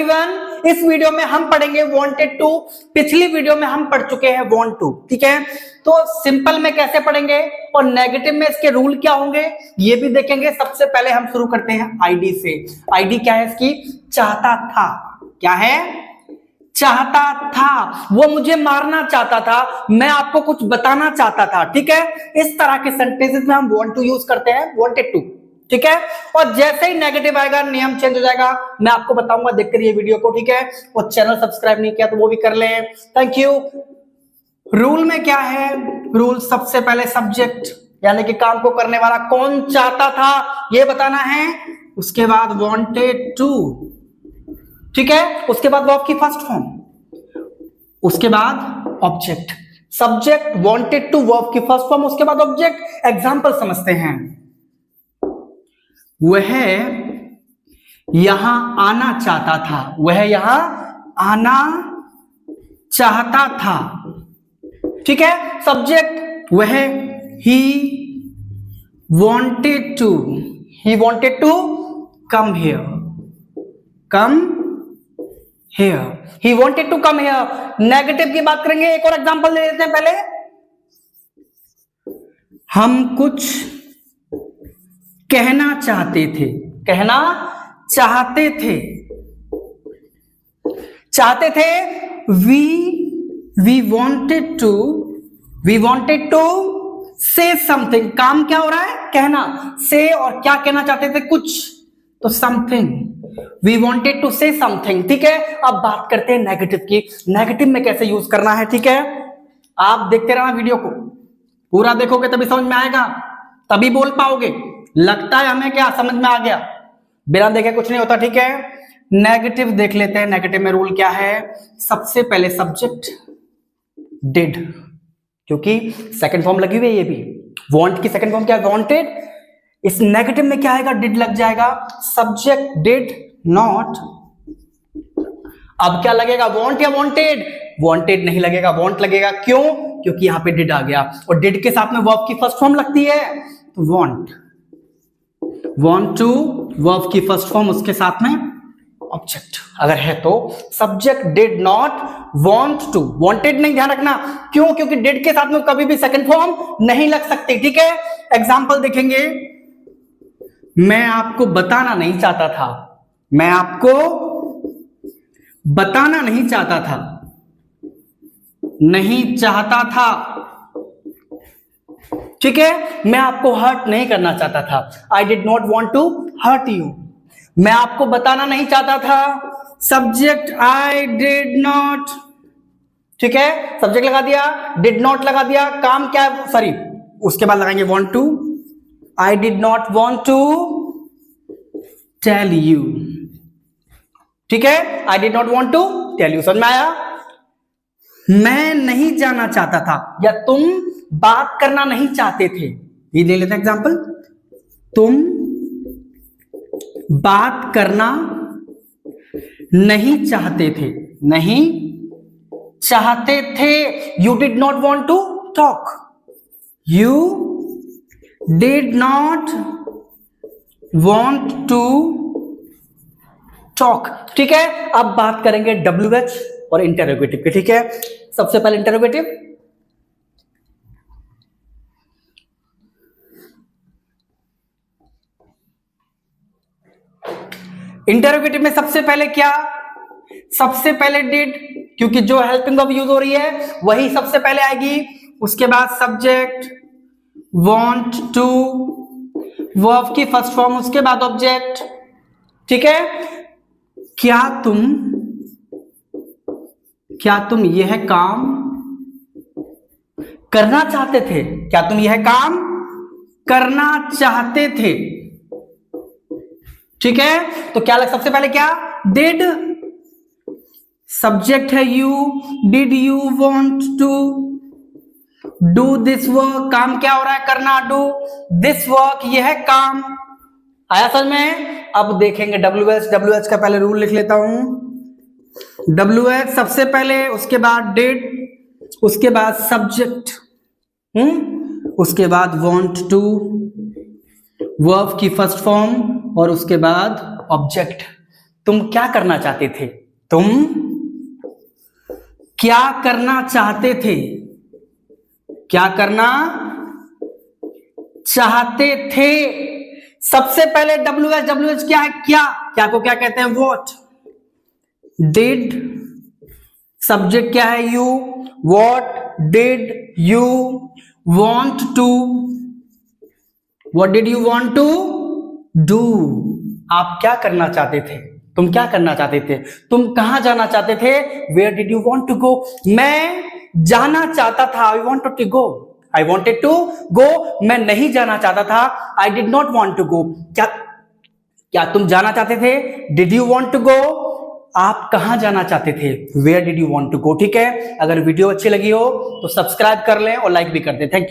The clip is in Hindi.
एवरीवन, इस वीडियो में हम पढ़ेंगे वांटेड टू। पिछली वीडियो में हम पढ़ चुके हैं वांट टू, ठीक है। तो सिंपल में कैसे पढ़ेंगे और नेगेटिव में इसके रूल क्या होंगे ये भी देखेंगे। सबसे पहले हम शुरू करते हैं आईडी से। आईडी क्या है इसकी? चाहता था। क्या है? चाहता था। वो मुझे मारना चाहता था, मैं आपको कुछ बताना चाहता था, ठीक है। इस तरह के सेंटेंसेस में हम वांट टू यूज करते हैं, वांटेड टू, ठीक है। और जैसे ही नेगेटिव आएगा नियम चेंज हो जाएगा, मैं आपको बताऊंगा, देखते रहिए वीडियो को, ठीक है। और चैनल सब्सक्राइब नहीं किया तो वो भी कर लें, थैंक यू। रूल में क्या है? रूल सबसे पहले सब्जेक्ट यानी कि काम को करने वाला कौन चाहता था ये बताना है। उसके बाद वांटेड टू, ठीक है। उसके बाद वर्ब की फर्स्ट फॉर्म, उसके बाद object. Subject, wanted to, verb की फर्स्ट फॉर्म, उसके बाद ऑब्जेक्ट। एग्जांपल समझते हैं। वह यहां आना चाहता था। वह यहां आना चाहता था, ठीक है। सब्जेक्ट वह, ही wanted to come here, he wanted to come here। Negative की बात करेंगे, एक और एग्जांपल दे देते हैं पहले। हम कुछ कहना चाहते थे। कहना चाहते थे, चाहते थे। we wanted to say something। काम क्या हो रहा है? कहना। say और क्या कहना चाहते थे? कुछ, तो something। we wanted to say something, ठीक है। अब बात करते हैं नेगेटिव की। नेगेटिव में कैसे यूज करना है, ठीक है। आप देखते रहना वीडियो को, पूरा देखोगे तभी समझ में आएगा, तभी बोल पाओगे। लगता है हमें क्या समझ में आ गया? बिना देखे कुछ नहीं होता, ठीक है। नेगेटिव देख लेते हैं। नेगेटिव में रूल क्या है? सबसे पहले सब्जेक्ट डिड, क्योंकि सेकंड फॉर्म लगी हुई है। ये भी वांट की सेकंड फॉर्म क्या है? वांटेड। इस नेगेटिव में क्या आएगा? डिड लग जाएगा। Subject did not. अब क्या लगेगा? वांट या वांटेड? वांटेड नहीं लगेगा, वांट लगेगा। क्यों? क्योंकि यहां पे डिड आ गया और डिड के साथ में वर्ब की फर्स्ट फॉर्म लगती है, तो वांट। वांट टू, वर्ब की फर्स्ट फॉर्म, उसके साथ में ऑब्जेक्ट अगर है तो। Subject did not want to, wanted नहीं, ध्यान रखना। क्यों? क्योंकि डिड के साथ में कभी भी सेकंड फॉर्म नहीं लग सकती, ठीक है। एग्जांपल देखेंगे। मैं आपको बताना नहीं चाहता था। मैं आपको बताना नहीं चाहता था, नहीं चाहता था, ठीक है। मैं आपको हर्ट नहीं करना चाहता था। I did not want to hurt you. मैं आपको बताना नहीं चाहता था। सब्जेक्ट आई डिड नॉट, ठीक है। सब्जेक्ट लगा दिया, डिड नॉट लगा दिया। काम क्या है? सॉरी, उसके बाद लगाएंगे want to. I did not want to tell you, ठीक है। I did not want to tell you, समझ में आया। मैं नहीं जाना चाहता था, या तुम बात करना नहीं चाहते थे। ये ले लेते हैं एग्जांपल। तुम बात करना नहीं चाहते थे, नहीं चाहते थे। You did not want to talk, you did not want to talk, ठीक है। अब बात करेंगे WH और इंटरोगेटिव के, ठीक है। सबसे पहले इंटरोगेटिव। इंटरोगेटिव में सबसे पहले क्या? सबसे पहले डिड, क्योंकि जो हेल्पिंग वर्ब यूज हो रही है वही सबसे पहले आएगी। उसके बाद सब्जेक्ट, वांट टू, वर्ब की फर्स्ट फॉर्म, उसके बाद ऑब्जेक्ट, ठीक है। क्या तुम यह काम करना चाहते थे? क्या तुम यह काम करना चाहते थे, ठीक है। तो क्या लग सबसे पहले क्या? डिड। सब्जेक्ट है you, did you want to do this work. काम क्या हो रहा है? करना, डू दिस वर्क, यह है काम। आया समझ में? अब देखेंगे WH का पहले रूल लिख लेता हूं। WH सबसे पहले, उसके बाद डिड, उसके बाद सब्जेक्ट, उसके बाद वांट टू, वर्ब की फर्स्ट फॉर्म, और उसके बाद ऑब्जेक्ट। तुम क्या करना चाहते थे? तुम क्या करना चाहते थे? क्या करना चाहते थे? सबसे पहले WH क्या है? क्या को क्या कहते हैं? व्हाट। डिड, सब्जेक्ट क्या है? You. What did you want to, what did you want to do? आप क्या करना चाहते थे? तुम क्या करना चाहते थे? तुम कहां जाना चाहते थे? Where did you want to go? मैं जाना चाहता था, I wanted to go, I wanted to go. मैं नहीं जाना चाहता था, I did not want to go. क्या तुम जाना चाहते थे? Did you want to go? आप कहां जाना चाहते थे? Where did you want to go. ठीक है, अगर वीडियो अच्छी लगी हो तो सब्सक्राइब कर लें और लाइक भी कर दें। Thank you.